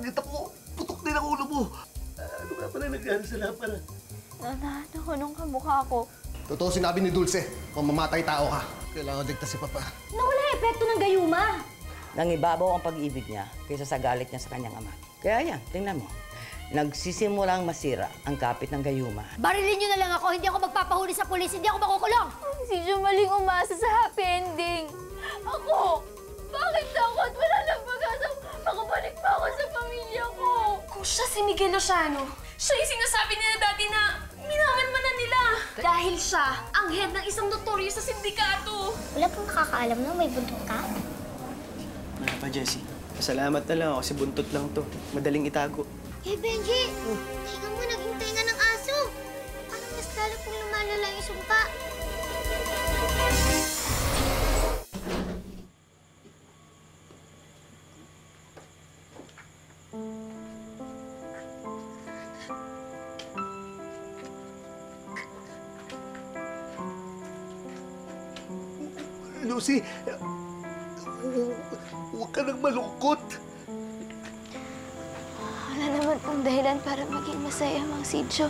Nakita ko, putok din ang ulo mo. Ano nga pala nangyari sa lapara? Nakunong ka mukha ko. Totoo sinabi ni Dulce, kung mamatay tao ka, kailangan ligtas si Papa. Nawala epekto ng gayuma. Nangibabaw ang pag-ibig niya kaysa sa galit niya sa kanyang ama. Kaya yan, tingnan mo. Nagsisimulang masira ang kapit ng gayuma. Barilin niyo na lang ako, hindi ako magpapahuli sa pulis, hindi ako makukulong! Si Jo maling umasa sa happy ending. Ako! Bakit takot? Wala nang pag-asa. Makabalik pa ako sa pamilya ko. Kung siya si Miguel Lociano, siya yung sinasabi nila dati na minaman-manan nila. Dahil siya ang head ng isang notorious sa sindikato. Wala pang nakakaalam na may buntot ka? Wala pa, Jessie. Pasalamat na lang ako kasi buntot lang to. Madaling itago. Eh, Benji! Higa mo, naghintay na ng aso! Parang mas lalo pong lumalala yung sumpa. Lucy, huwag ka nang malungkot. Wala naman pong dahilan para maging masaya, Mang Sidjo.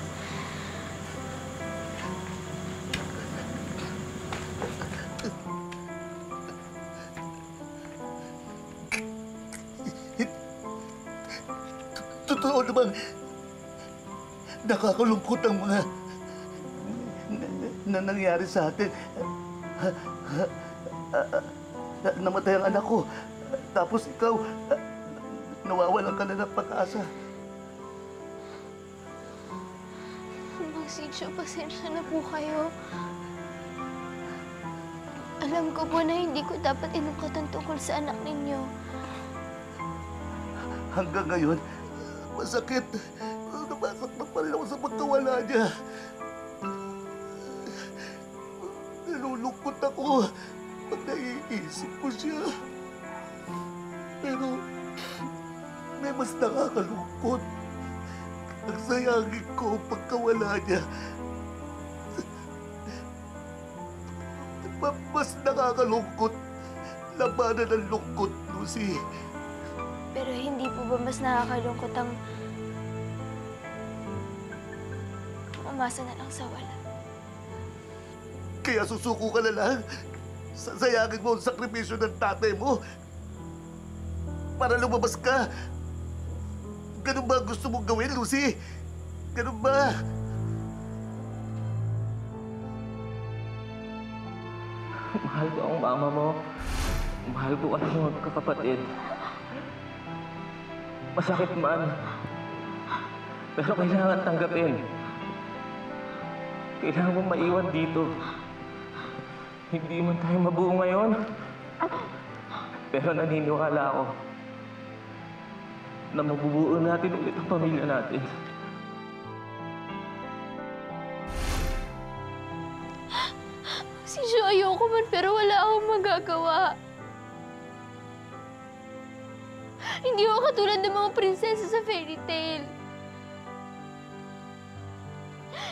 Totoo namang nakakalungkot ang mga nangyari sa atin. Namatay ang anak ko. Tapos ikaw, nawawalan ka na ng pag-asa. Mang Sidjo, pasensya na po kayo. Alam ko po na hindi ko dapat inungkatan tungkol sa anak ninyo. Hanggang ngayon, masakit. Nasaktan pa rin ako sa pagkawala niya. Nalulungkot ako pag naiisip ko siya. Pero may mas nakakalungkot. Ang sayangin ko ang pagkawala niya. Mas nakakalungkot. Labanan ng lungkot, Lucy. Pero hindi po ba mas nakakalungkot ang umasa na lang sa wala? Kaya susuko ka na lang. Sasayangin mo ang sakripisyo ng tatay mo para lumabas ka. Ganun ba gusto mong gawin, Lucy? Ganun ba? Mahal ko ang mama mo. Mahal ko ang mga kakapatid. Masakit man. Pero kailangan tanggapin. Kailangan mong maiwan dito. Hindi man tayo mabuo ngayon. Pero naniniwala ako na mabubuo natin ulit ang pamilya natin. Si Jo, ayoko man pero wala akong magagawa. Hindi ako katulad ng mga prinsesa sa fairy tale.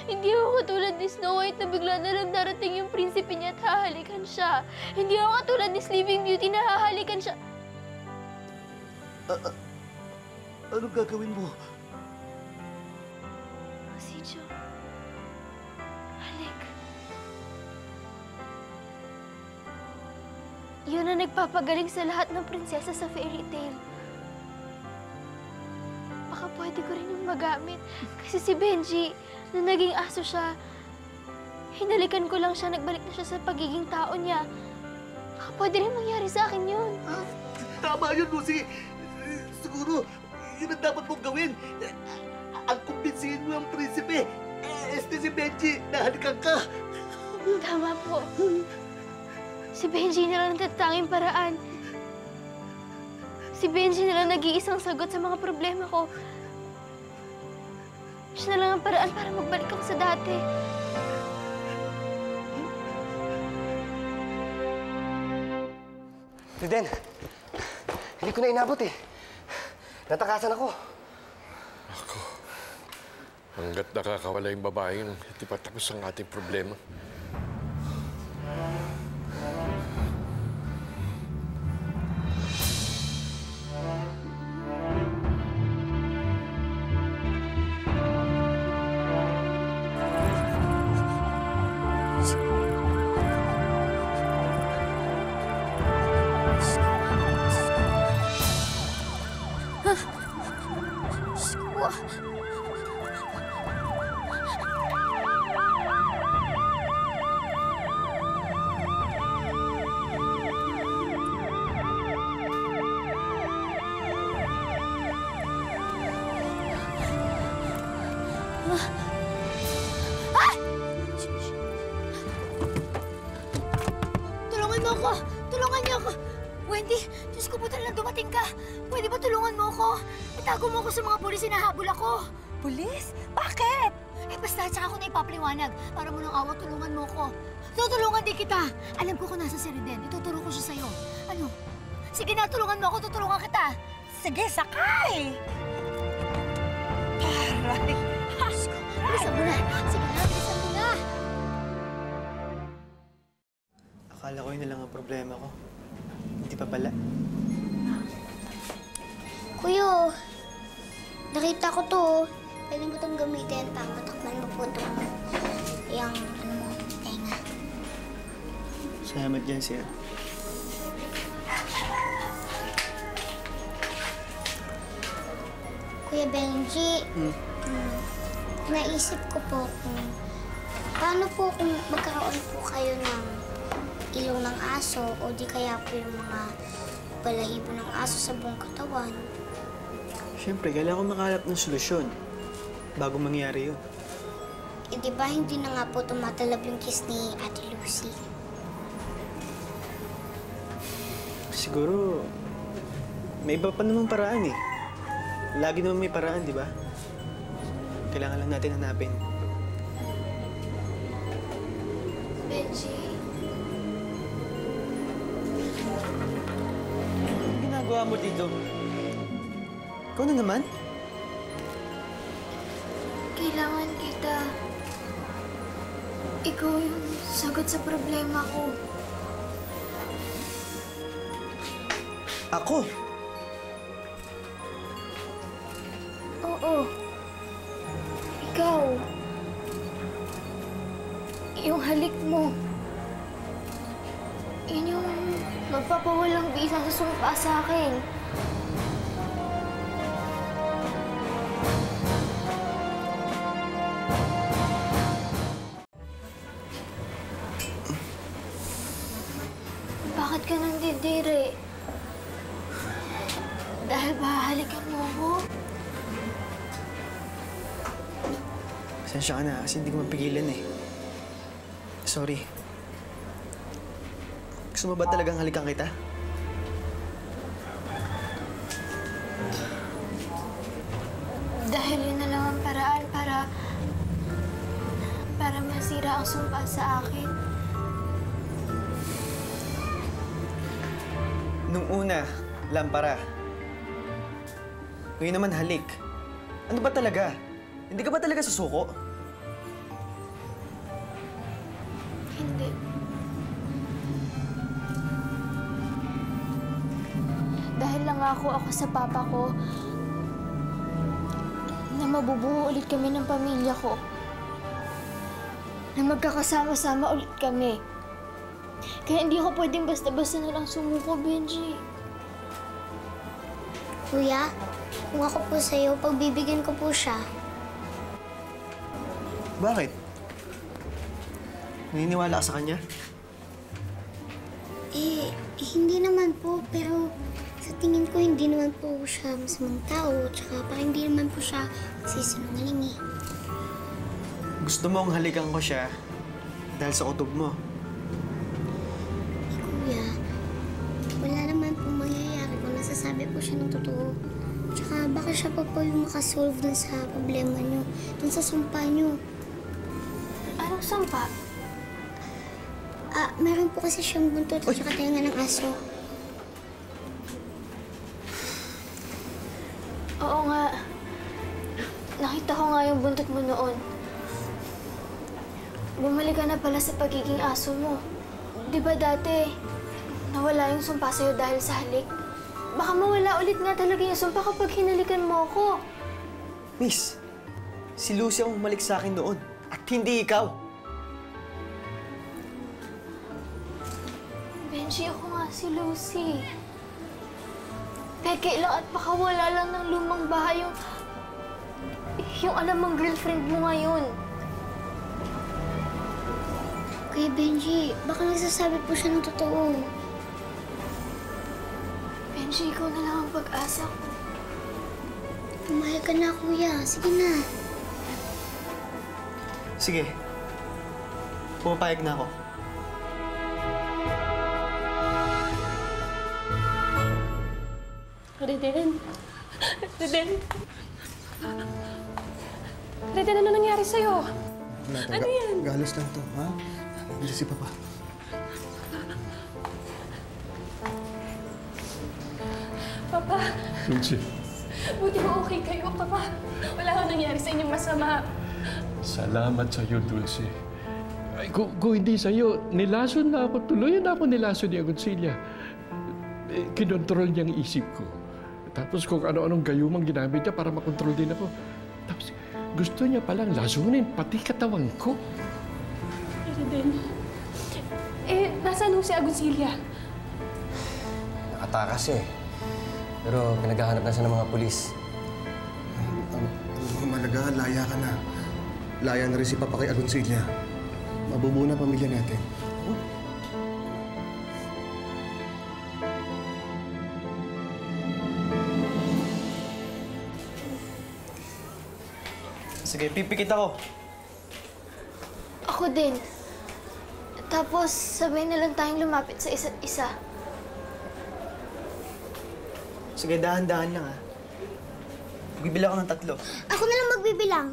Hindi ako katulad ni Snow White na bigla na lang darating yung prinsipe niya at hahalikan siya. Hindi ako katulad ni Sleeping Beauty na hahalikan siya. Anong gagawin mo? Si Jo, halik. Yun ang nagpapagaling sa lahat ng prinsesa sa fairy tale. Baka pwede ko rin yung magamit. Kasi si Benji, nung naging aso siya, hinalikan ko lang siya, nagbalik na siya sa pagiging tao niya. Baka pwede rin mangyari sa akin yun. Tama yun, Lucy. Siguro, yun ang dapat mong gawin. Ang kumbinsihin mo ang prinsipe. Si Benji, nahalikan ka. Tama po. Si Benji na lang ang tatanging paraan. Si Benji na lang nag-iisang sagot sa mga problema ko. Siya na lang ang paraan para magbalik ako sa dati. Riden, hindi ko na inabot eh. Natakasan ako. Hanggat nakakawala yung babae yun, hindi pa tapos ang ating problema. Tulungan mo ako! Tulungan niyo ako! Wendy, Diyos ko po talagang dumating ka. Pwede ba tulungan mo ako? Itago mo ako sa mga pulis, hinahabol ako. Pulis? Bakit? Eh basta, tsaka ako na ipapaliwanag. Para mo ng awa, tulungan mo ako. Tutulungan din kita. Alam ko kung nasa si Reden. Ituturo ko siya sa'yo. Ano? Sige na, tulungan mo ako. Tutulungan kita. Sige, sakay! Aray! Diyos ko, bilisan mo na. Sige na, bilisan mo na. Akala ko yun na lang ang problema ko. Hindi pa pala. Kuya, nakita ko to. Pwede mo itong gamitin para matakman mo po itong yung tenga. Salamat dyan, sir. Kuya Benji, naisip ko po kung paano po kung magkaroon po kayo ng ilong ng aso o di kaya po yung mga balahibo ng aso sa buong katawan. Siyempre, kailangan ko makahanap ng solusyon bago mangyari yun. Eh di ba hindi na nga po tumatalab yung kiss ni Ate Lucy? Siguro, may iba pa namang paraan eh. Lagi naman may paraan, di ba? Kailangan lang natin hanapin. Benji, Anong ginagawa mo dito? Ikaw na naman? kailangan kita. Ikaw yung sagot sa problema ko. Ako? Oo. Ikaw. Yung halik mo. Yun yung magpapawalang bisa sa sumpa sa akin. Bakit ka nandidiri? Dahil ba halikan mo ako? Pasensya ka na kasi hindi ko mapigilan eh. Sorry. Gusto mo ba talagang halikan kita? Dahil yun na lang ang paraan para masira ang sumpa sa akin. Nung una, lampara. Ngayon naman halik. Ano ba talaga? Hindi ka ba talaga susuko? Hindi. Dahil nangako ako sa papa ko na mabubuo ulit kami ng pamilya ko. Na magkakasama-sama ulit kami. Kaya hindi ako pwedeng basta-basta na lang sumuko, Benji. Kuya, kung ako po sa'yo, pagbibigyan ko po siya. Bakit? Naniniwala ka sa kanya? Eh, hindi naman po, pero sa tingin ko hindi naman po siya masamang tao, tsaka parang hindi naman po siya nagsisinungaling eh. Gusto mong halikan ko siya dahil sa kutob mo. Kuya, wala naman po mangyayari kung nasasabi po siya ng totoo. Tsaka baka siya pa po yung makasolve dun sa problema niyo, dun sa sumpa niyo. Anong sumpa? Meron po kasi siyang buntot at saka tenga ng aso. Oo nga. Nakita ko nga yung buntot mo noon. Bumalik ka na pala sa pagiging aso mo. Di ba dati, nawala yung sumpa sa'yo dahil sa halik? Baka mawala ulit nga talaga yung sumpa kapag hinalikan mo ako. Miss, si Lucy ang humalik sa akin noon at hindi ikaw. Benji, ako nga si Lucy. Peke lang at baka wala lang ng lumang bahay yung yung alam mong girlfriend mo ngayon. Kuya Benji, baka nagsasabi po siya ng totoo. Benji, ikaw na lang ang pag-asa ko. Pumayag ka na, kuya. Sige na. Sige. Pumapayag na ako. Reden. Reden. Reden, ano nangyari sa'yo? Ano yan? Galos lang to, ha? Hindi si Papa. Papa, Dulce, buti mo okay kayo, Papa. Wala akong nangyari sa inyong masama. salamat sa iyo, Dulce. Ay, kung hindi sa iyo, nilason na ako. Tuluyan na ako nilason ni Agoncilla. Kinontrol niya ang isip ko. Tapos kung ano-anong gayumang ginamit niya para makontrol din ako. Tapos gusto niya palang lasunin pati katawan ko. Reden. Nasaan ho si Agoncilla? Nakatakas eh. Pero pinaghahanap na siya ng mga pulis. Ang mahalaga, laya ka na. Laya na rin si Papa kay Agoncilla. Mabubuo na pamilya natin. Sige, pipikit ako. Ako din. Tapos, sabay na lang tayong lumapit sa isa't isa. Sige, dahan-dahan lang, ha? Bibila ako ng 3. Ako na lang magbibilang.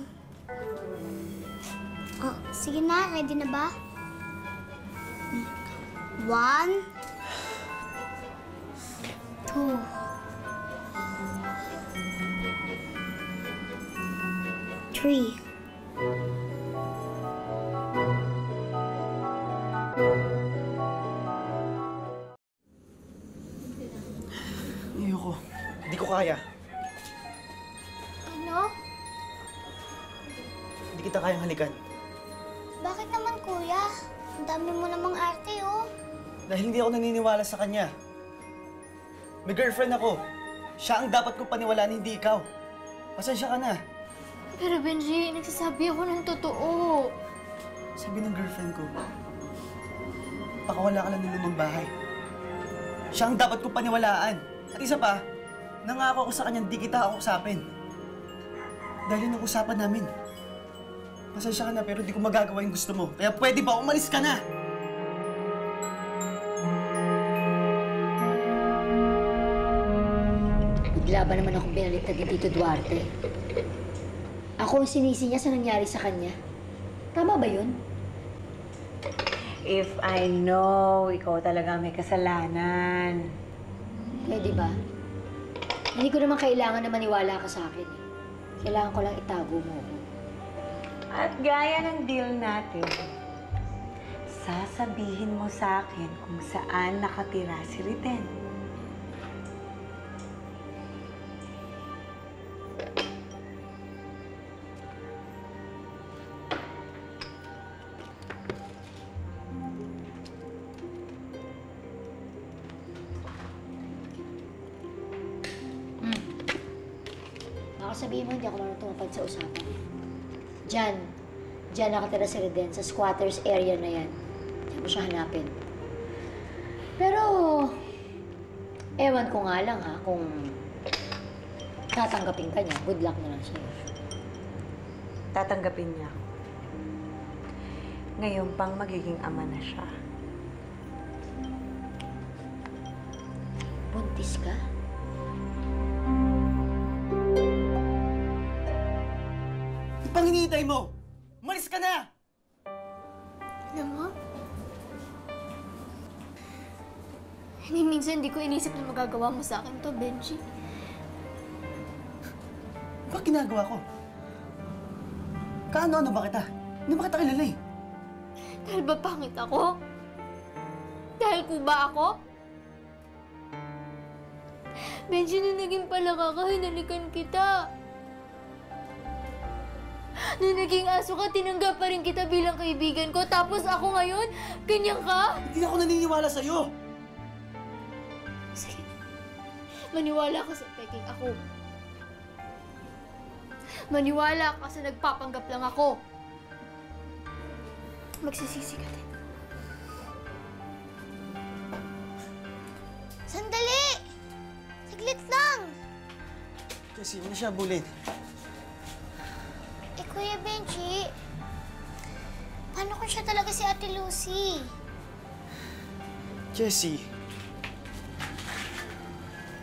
Oh, sige na. Ready na ba? 1, 2, 3. Ayoko. Hindi ko kaya. Ano? Hindi kita kayang halikan. Bakit naman, kuya? Ang dami mo namang arte, oh. Dahil hindi ako naniniwala sa kanya. May girlfriend ako. Siya ang dapat kong paniwalaan, hindi ikaw. Pasensya ka na. Pero Benji, nagsasabi ako ng totoo. Sabi ng girlfriend ko, pakawala ka lang ng lumang bahay. Siya ang dapat kong paniwalaan. At isa pa, nangako ako sa kanya, hindi kita usapin. Dahil yun ang usapan namin. Pasensya ka na, pero di ko magagawa yung gusto mo. Kaya pwede ba umalis ka na? Bigla ba naman akong binaliktad ni Tito Duarte? Ako ang sinisi niya sa nangyari sa kanya. Tama ba yun? If I know, ikaw talaga may kasalanan. Pwede ba? Hindi ko naman kailangan na maniwala ka sa akin. Kailangan ko lang itago mo ako. At gaya ng deal natin, sasabihin mo sa akin kung saan nakatira si Riten. Baka sabihin mo, hindi ako marunong tumapad sa usapan. Diyan nakatira si Reden, sa squatters area na yan. Diyan mo siya hanapin. Pero, ewan ko nga lang ha, kung tatanggapin ka niya, good luck na lang sa'yo. Tatanggapin niya. Ngayon pang magiging ama na siya. Buntis ka? Pang hinihintay mo! Umalis ka na! Alam mo? Minsan hindi ko inisip na magagawa mo sa akin to, Benji. Ano ba ginagawa ko? Kaano-ano ba kita? Hindi ba kita kilala eh? Dahil ba pangit ako? Dahil kuba ako? Benji, nung naging palaka ka, hinalikan kita. Nung naging aso ka, tinanggap pa rin kita bilang kaibigan ko. Tapos ako ngayon, ganyan ka? Hindi ako naniniwala sa'yo! Sige, maniwala ka sa peking ako. Maniwala ka kasi nagpapanggap lang ako. Magsisisi ka din. Sandali! Saglit lang! Jessie, hindi siya bulid. Kuya Benji, paano kung siya talaga si Ate Lucy? Jessie,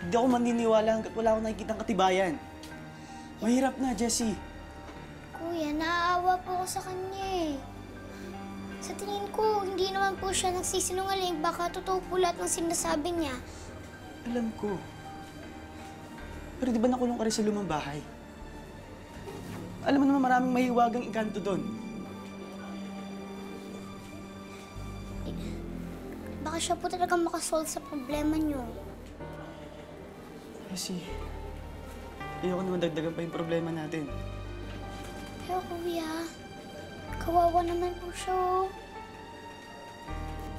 hindi ako maniniwala hanggat wala akong nakikitang katibayan. Mahirap na, Jessie. Kuya, naaawa po ako sa kanya eh. Sa tingin ko, hindi naman po siya nagsisinungaling. Baka totoo po lahat ng sinasabi niya. Alam ko. Pero di ba nakulong ka rin sa lumang bahay? Alam mo naman maraming mahiwagang engkanto doon. Baka siya po talaga makasolve sa problema niyo. Jessie, ayoko naman dagdagan pa yung problema natin. Pero kuya, kawawa naman po siya oh.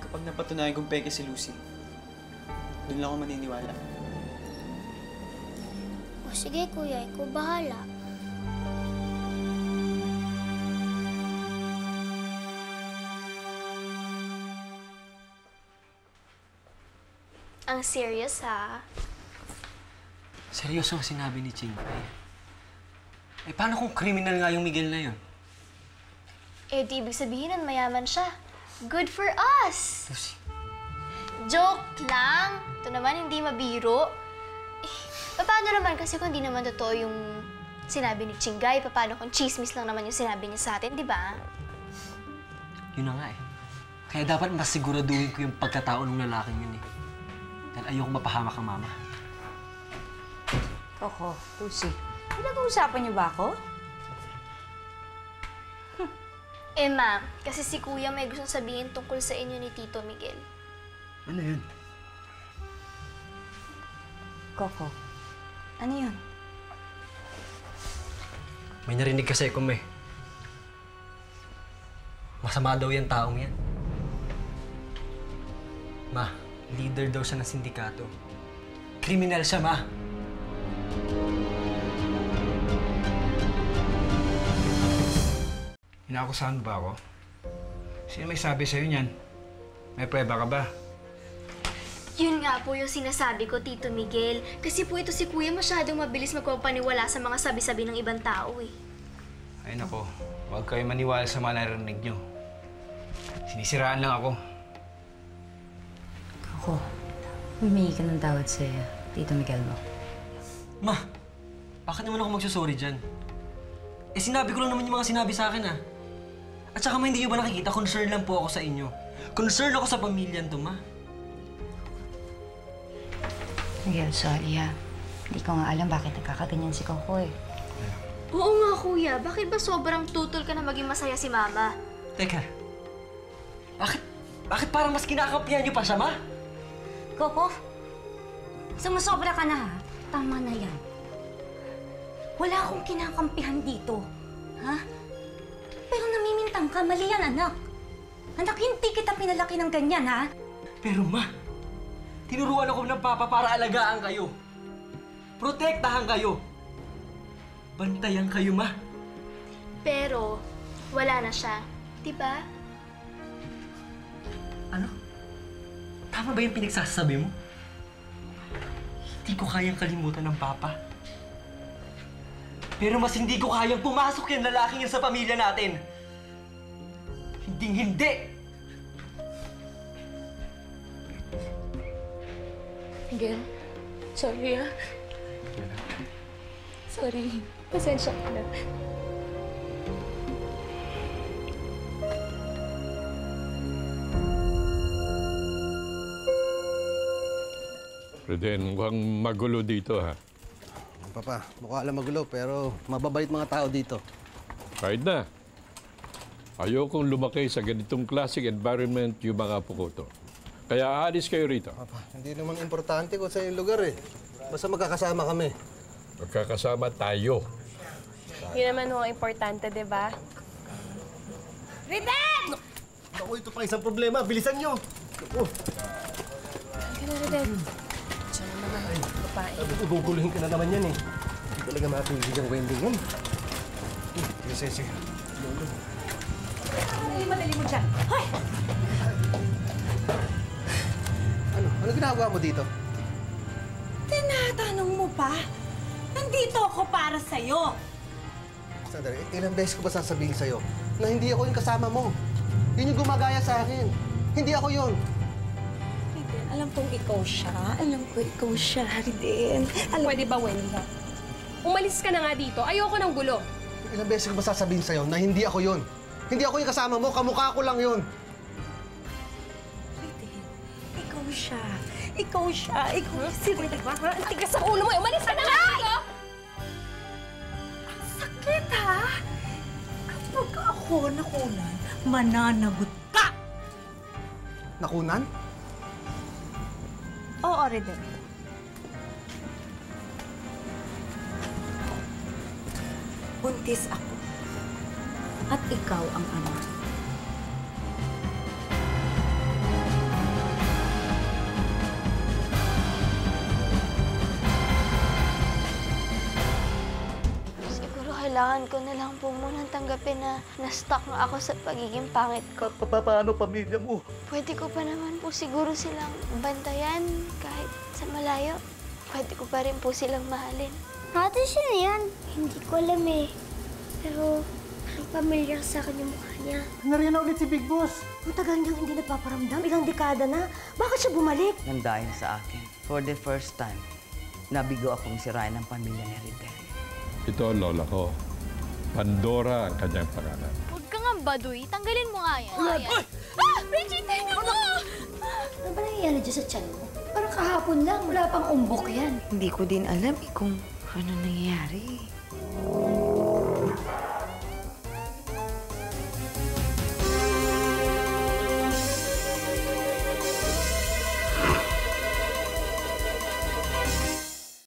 Kapag napatunayan kong peke si Lucy, doon lang ako maniniwala. O sige kuya, ikaw bahala. Ang serious, ha? Seryoso ang sinabi ni Ching. Eh, paano kung criminal nga yung Miguel na yun? Eh, di ibig sabihin nun, mayaman siya. Good for us! Lucy. Joke lang! Ito naman, hindi mabiro. Eh, paano naman kasi kung hindi naman totoo yung sinabi ni Chingay? Paano kung chismis lang naman yung sinabi niya sa atin, di ba? Yun na nga eh. Kaya dapat mas siguraduhin ko yung pagkatao ng lalaking yun eh. Dahil ayoko mapahamak ang mama. Coco, Lucy, pinag-uusapan niyo ba ako? Eh, ma'am, kasi si Kuya may gustong sabihin tungkol sa inyo ni Tito Miguel. Ano yun? Coco, ano yun? May narinig kasi ko, may. Masama daw yung taong yan. Ma, leader daw siya ng sindikato. Kriminal siya, ma. Inakusahan ba ako? Sino may sabi sa'yo niyan? May prueba ka ba? Yun nga po yung sinasabi ko, Tito Miguel. Kasi po ito si Kuya masyadong mabilis magpapaniwala sa mga sabi-sabi ng ibang tao eh. Ay nako, huwag kayo maniwala sa mga narinig niyo. Sinisiraan lang ako. Coco, humingi ka ng tawad sa Tito Miguel mo. Ma, bakit naman ako magsusorry dyan? Eh, sinabi ko lang naman yung mga sinabi sa akin, ah. At saka hindi nyo ba nakikita, concern lang po ako sa inyo. Concern ako sa pamilyan to, ma. Miguel, sorry ha. Hindi ko nga alam bakit nagkakaganyan si Coco eh. Oo nga, Kuya. Bakit ba sobrang tutol ka na maging masaya si Mama? Teka, bakit parang mas kinakampihan nyo pa siya, ma? Coco, sumusobra ka na ha. Tama na yan. Wala akong kinakampihan dito. Ha? Pero namimintang ka, mali yan, anak. Anak, hindi kita pinalaki ng ganyan, ha? Pero ma, tinuruan ako ng papa para alagaan kayo. Protektahan kayo. Bantayan kayo, ma. Pero, wala na siya. Diba? Ano? Tama ba yung pinagsasabi mo? Hindi ko kayang kalimutan ng papa. Pero mas hindi ko kayang pumasok yung lalaking yan sa pamilya natin. Hinding-hindi! Miguel, sorry ah. Sorry. Pasensya ka na. Reden, mukhang magulo dito, ha? Papa, mukha lang magulo pero mababait mga tao dito. Kahit na. Ayokong lumaki sa ganitong classic environment yung mga apo ko to. Kaya aalis kayo rito. Papa, hindi naman importante kung sa yung lugar eh. Basta magkakasama kami. Magkakasama tayo. Yun naman ho ang importante, di ba? Reden! Naku, ito pa isang problema. Bilisan nyo! Halika na, Reden. Diyan naman, babae. Guguluhin ka na naman yan eh. Hindi talaga matulig ang Wendy yan. sige. Madali mo dyan. Hoy! Ano ginagawa mo dito? Tinatanong mo pa? Nandito ako para sa'yo. Sandali, ilang beses ko ba sasabihin sa'yo na hindi ako yung kasama mo? Yun yung gumagaya sa akin. Hindi ako yun. Riden, alam kong ikaw siya. Alam ko ikaw siya, Riden. Pwede ba, Wenda? Umalis ka na nga dito. Ayoko ng gulo. Ilang beses ko ba sasabihin sa'yo na hindi ako yun? Hindi ako yung kasama mo, kamukha ko lang yun. Riden, ikaw siya. Ikaw siya. Ikaw si Riden. Ang tigas sa ulo mo. Umalis ka na nga dito! Ang sakit, ha? Kapag ako nakunan, mananagot ka! Nakunan? Oo, Riden. Buntis ako. At ikaw ang ama. Siguro kailangan ko na lang po munang tanggapin na na-stuck nga ako sa pagiging pangit ko. Paano pamilya mo? Pwede ko pa naman po siguro silang bantayan kahit sa malayo. Pwede ko pa rin po silang mahalin. Ate, sino yan? Hindi ko alam eh. Pero parang pamilyar sa akin yung mukha niya. Nariyan na ulit si Big Boss. Ang tagal niyang hindi nagpaparamdam. Ilang dekada na. Bakit siya bumalik? Nang dahil sa akin, for the first time, nabigo akong sirain ng pamilya ni Riden. Ito ang lola ko. Pandora ang kanyang pangalan. Huwag ka nga baduy. Tanggalin mo nga yan. Ah! Reggie, tenga mo! Ano ba nangyayari dyan sa tiyan mo? Parang kahapon lang. Wala pang umbok yan. Hindi ko din alam kung ano nangyayari.